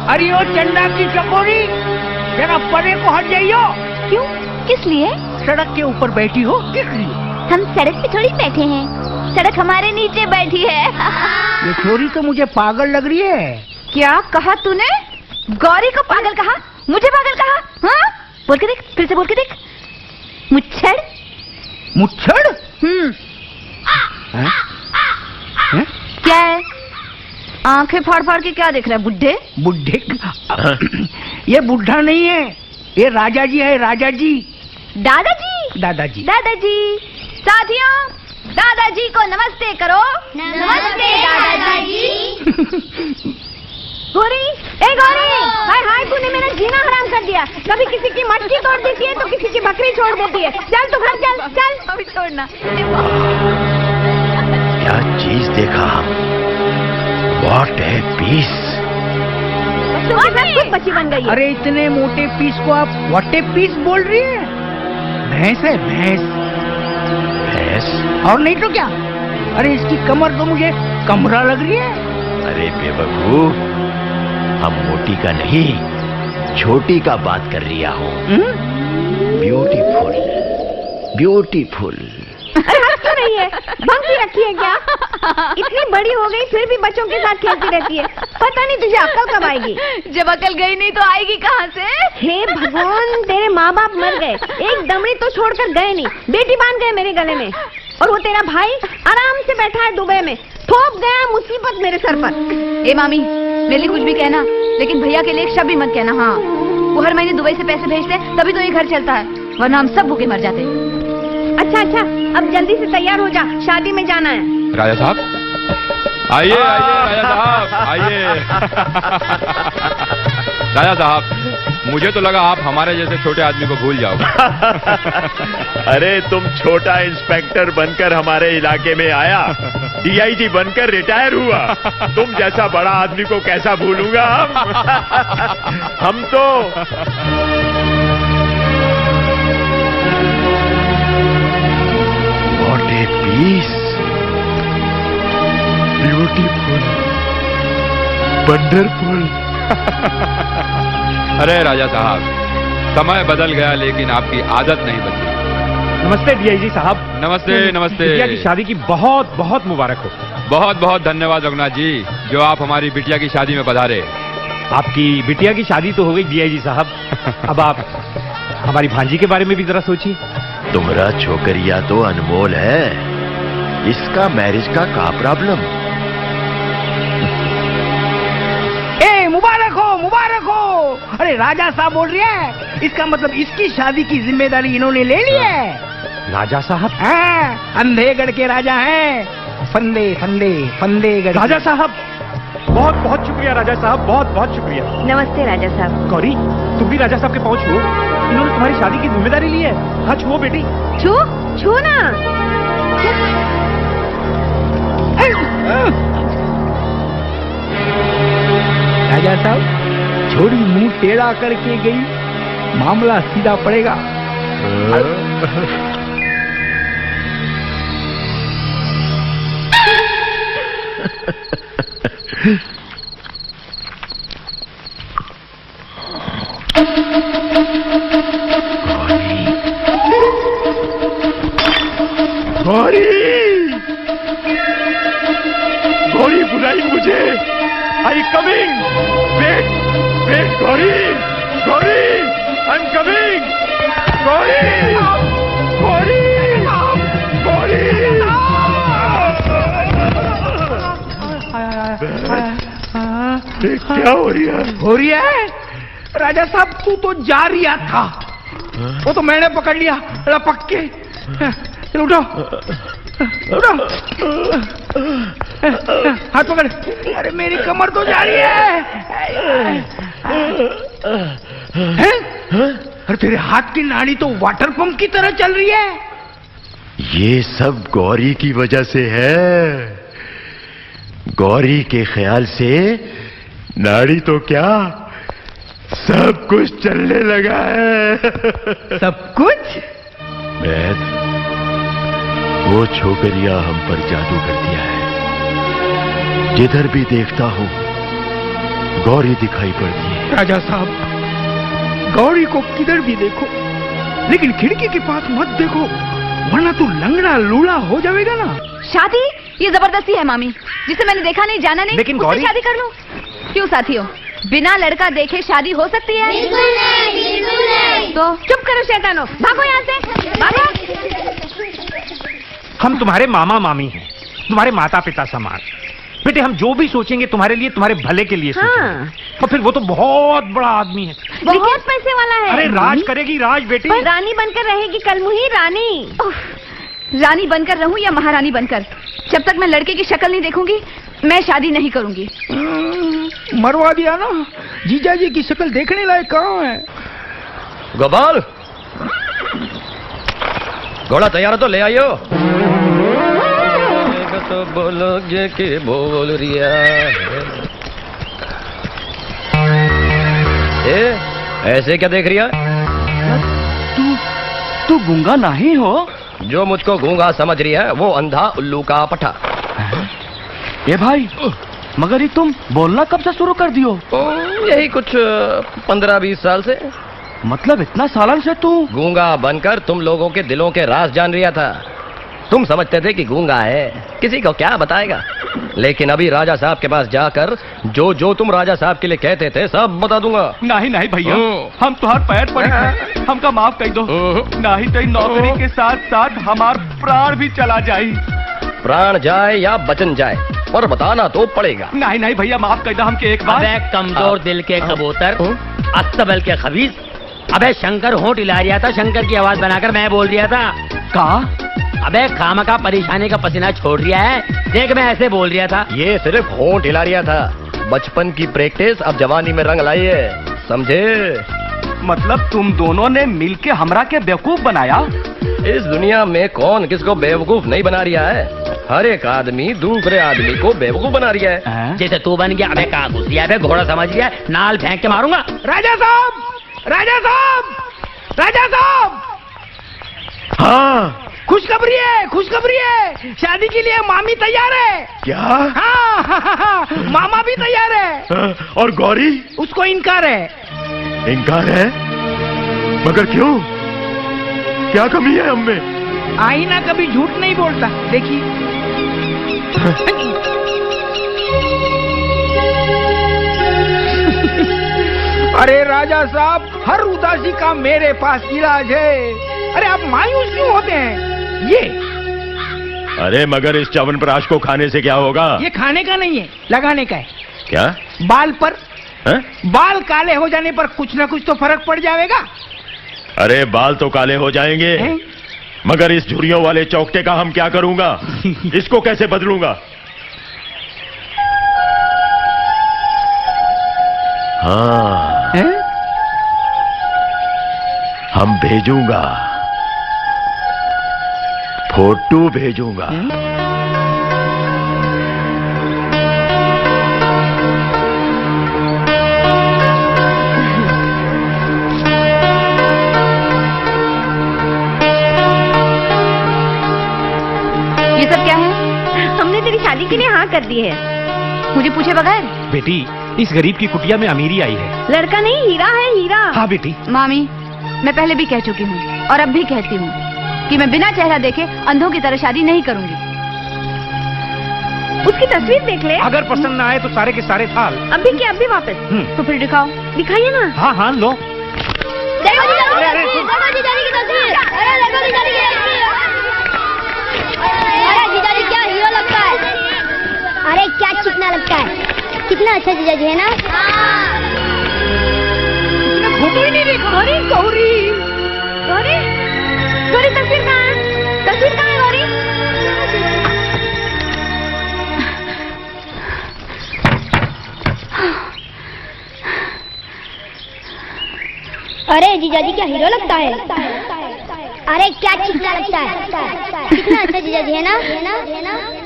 अरे ओ चंदा की चकोरी, जरा परे को हट जाइयो। क्यों, किस लिए? सड़क के ऊपर बैठी हो किस लिए? हम सड़क पे थोड़ी बैठे हैं, सड़क हमारे नीचे बैठी है। ये छोरी तो मुझे पागल लग रही है। क्या कहा तूने? गौरी को पागल कहा? मुझे पागल कहा? हाँ? बोल के देख, फिर से बोल के देख। मुच्छड़? मुच्छड़? क्या है? आंखें फाड़ फाड़ के क्या देख रहा है बुड्ढे? बुड्ढे? ये बुढ़ा नहीं है, ये राजा जी है, राजा जी। दादाजी? दादाजी। दादाजी। साथियों, दादाजी को नमस्ते करो। नमस्ते दादाजी। गौरी, ए गौरी, हाय हाय, तूने मेरा जीना हराम कर दिया। कभी किसी की मटकी तोड़ देती है तो किसी की बकरी छोड़ देती है। चल तू घर चल, चल। अभी छोड़ना। क्या चीज देखा? What a piece! खुद बच्ची बन गई। अरे इतने मोटे पीस को आप व्हाट ए पीस बोल रही है? भैंस है, भैंस। भैंस? और नहीं तो क्या? अरे इसकी कमर तो मुझे कमरा लग रही है। अरे बेवकूफ, हम मोटी का नहीं, छोटी का बात कर रहा हूँ। Beautiful, beautiful. अरे हंस क्यों रही है? भंग भी रखी है क्या? इतनी बड़ी हो गई फिर भी बच्चों के साथ खेलती रहती है। पता नहीं तुझे अक्ल कब आएगी। जब अक्ल गई नहीं तो आएगी कहाँ से? हे भगवान, तेरे माँ बाप मर गए, एक दमड़ी तो छोड़कर गए नहीं, बेटी बांध गए मेरे गले में। और वो तेरा भाई आराम से बैठा है दुबई में, थोप गया मुसीबत मेरे सर पर। ए मामी, मेरे लिए कुछ भी कहना, लेकिन भैया के लिए एक शब्द भी मत कहना। हाँ, वो हर महीने दुबई से पैसे भेजते हैं, तभी तो ये घर चलता है, वरना हम सब भूखे मर जाते। अच्छा अच्छा, अब जल्दी से तैयार हो जा, शादी में जाना है। राजा साहब आइए, आइए राजा साहब आइए। राजा साहब, मुझे तो लगा आप हमारे जैसे छोटे आदमी को भूल जाओगे। अरे तुम छोटा इंस्पेक्टर बनकर हमारे इलाके में आया, डीआईजी बनकर रिटायर हुआ, तुम जैसा बड़ा आदमी को कैसा भूलूंगा हम तो। What a piece! Beautiful, wonderful. अरे राजा साहब, समय बदल गया लेकिन आपकी आदत नहीं बदली। नमस्ते डीआईजी साहब। नमस्ते नमस्ते। बिटिया की शादी की बहुत बहुत मुबारक हो। बहुत बहुत धन्यवाद रघुनाथ जी, जो आप हमारी बिटिया की शादी में पधारे। आपकी बिटिया की शादी तो हो गई डीआईजी साहब, अब आप हमारी भांजी के बारे में भी जरा सोचिए। तुम्हारा छोकरिया तो अनमोल है, इसका मैरिज का प्रॉब्लम? ए मुबारक हो, मुबारक हो। अरे राजा साहब बोल रही है, इसका मतलब इसकी शादी की जिम्मेदारी इन्होंने ले ली है। राजा साहब? हाँ, अंधेगढ़ के राजा हैं, फंदे फंदे फंदेगढ़। राजा साहब, बहुत बहुत शुक्रिया राजा साहब, बहुत बहुत शुक्रिया। नमस्ते राजा साहब। गौरी, तुम भी राजा साहब के पांव छुओ, इन्होंने तुम्हारी शादी की जिम्मेदारी ली है। हाँ छुओ बेटी। छू छू ना। राजा साहब, छोड़ी मुंह टेढ़ा करके गई, मामला सीधा पड़ेगा। गौरी, गौरी बुलाई मुझे। I coming. Wait wait Gauri, Gauri I am coming. Gauri, Gauri, Gauri. क्या हो रही है? हो रही है? राजा साहब, तू तो जा रिया था, वो तो मैंने पकड़ लिया लपक के। उठो उठो, हाथ पकड़। अरे मेरी कमर तो जा रही है। अरे तेरे हाथ की नाड़ी तो वाटर पंप की तरह चल रही है। ये सब गौरी की वजह से है। गौरी के ख्याल से नाड़ी तो क्या, सब कुछ चलने लगा है। सब कुछ? मैथ, वो छोकरिया हम पर जादू कर दिया है। जिधर भी देखता हूं गौरी दिखाई पड़ती है। राजा साहब, गौरी को किधर भी देखो, लेकिन खिड़की के पास मत देखो, वरना तू लंगड़ा लूला हो जाएगा ना। शादी ये जबरदस्ती है मामी, जिसे मैंने देखा नहीं जाना नहीं, लेकिन उससे गौरी शादी कर लूं। क्यों साथियों, बिना लड़का देखे शादी हो सकती है? बिल्कुल नहीं। तो चुप करो शैतानो, भागो यहाँ से, भागो। हम तुम्हारे मामा मामी हैं, तुम्हारे माता पिता समान। बेटे हम जो भी सोचेंगे तुम्हारे लिए, तुम्हारे भले के लिए सोचेंगे। और फिर वो तो बहुत बड़ा आदमी है, बहुत पैसे वाला है। अरे राज करेगी राज बेटी। पर रानी बनकर रहेगी कलमुही रानी। रानी बनकर रहूं या महारानी बनकर, जब तक मैं लड़के की शक्ल नहीं देखूंगी मैं शादी नहीं करूंगी। मरवा दिया ना, जीजा जी की शक्ल देखने लायक कहाँ है? गोपाल, घोड़ा तैयार है तो ले आइयो। तो बोलोगे कि बोल रिया है। ऐसे क्या देख रिया? तू गूंगा नहीं हो? जो मुझको गूंगा समझ रही है वो अंधा उल्लू का पठा। ए भाई, मगर ये तुम बोलना कब से शुरू कर दियो? यही कुछ 15-20 साल से। मतलब इतना सालन से तू गूंगा बनकर तुम लोगों के दिलों के राज जान रिया था। तुम समझते थे कि गूंगा है, किसी को क्या बताएगा, लेकिन अभी राजा साहब के पास जाकर जो जो तुम राजा साहब के लिए कहते थे सब बता दूंगा। नहीं नहीं भैया, हम तुहार पैर पड़े हैं, हमका माफ कर दो। नहीं तो नौकरी के साथ साथ हमार प्राण भी चला जाए। प्राण जाए या बचन जाए, पर बताना तो पड़ेगा। नहीं नहीं भैया माफ कर दो हमके एक बार। अबे कमजोर दिल के कबूतर, अस्तबल के खबीज। अबे शंकर होंठ हिला रिया था, शंकर की आवाज बनाकर मैं बोल दिया था। कहा? अबे खामा का परेशानी का पसीना छोड़ रिया है, देख मैं ऐसे बोल रिया था। ये सिर्फ होंठ हिला रिया था, बचपन की प्रैक्टिस अब जवानी में रंग लाई है, समझे? मतलब तुम दोनों ने मिलके हमरा के बेवकूफ बनाया? इस दुनिया में कौन किसको बेवकूफ नहीं बना रिया है? हर एक आदमी दूसरे आदमी को बेवकूफ बना रिया है। जैसे तू बन गया। अबे कहाँ घुस रिया है, घोड़ा समझ गया, नाल फेंक के मारूंगा। राजा साहब, राजा साहब, राजा साहब। हाँ, खुशखबरी है, खुशखबरी है, शादी के लिए मामी तैयार है। क्या? हाँ, मामा भी तैयार है। हाँ, और गौरी? उसको इनकार है। इनकार है? मगर क्यों? क्या कमी है हम में? आईना कभी झूठ नहीं बोलता, देखिए। अरे राजा साहब, हर उदासी का मेरे पास इलाज है। अरे आप मायूस क्यों होते हैं? ये अरे मगर इस च्यवनप्राश को खाने से क्या होगा? ये खाने का नहीं है, लगाने का है। क्या? बाल पर। है? बाल काले हो जाने पर कुछ ना कुछ तो फर्क पड़ जाएगा। अरे बाल तो काले हो जाएंगे, हैं? मगर इस झुर्रियों वाले चौकटे का हम क्या करूंगा? इसको कैसे बदलूंगा? हाँ, हैं? हम भेजूंगा, फोटो भेजूंगा। ये सब क्या है? हमने तेरी शादी के लिए हाँ कर दी है, मुझे पूछे बगैर। बेटी इस गरीब की कुटिया में अमीरी आई है। लड़का नहीं, हीरा है, हीरा। हाँ बेटी। मामी, मैं पहले भी कह चुकी हूँ और अब भी कहती हूँ कि मैं बिना चेहरा देखे अंधों की तरह शादी नहीं करूंगी। उसकी तस्वीर देख ले। अगर पसंद ना आए तो सारे के सारे थाल। अभी क्या, अभी वापस? तो फिर दिखाओ, दिखाइए ना। हाँ हाँ लो। जीजाजी क्या हीरो लगता है? अरे क्या चिकना लगता है, कितना अच्छा जीजाजी है ना? फोटो ही नहीं देखा। गौरी, गौरी, गौरी, गौरी तस्वीर कहाँ है? तस्वीर कहाँ है गौरी? अरे जीजाजी क्या हीरो लगता है? अरे क्या चिकना लगता है, कितना अच्छा जीजाजी है ना?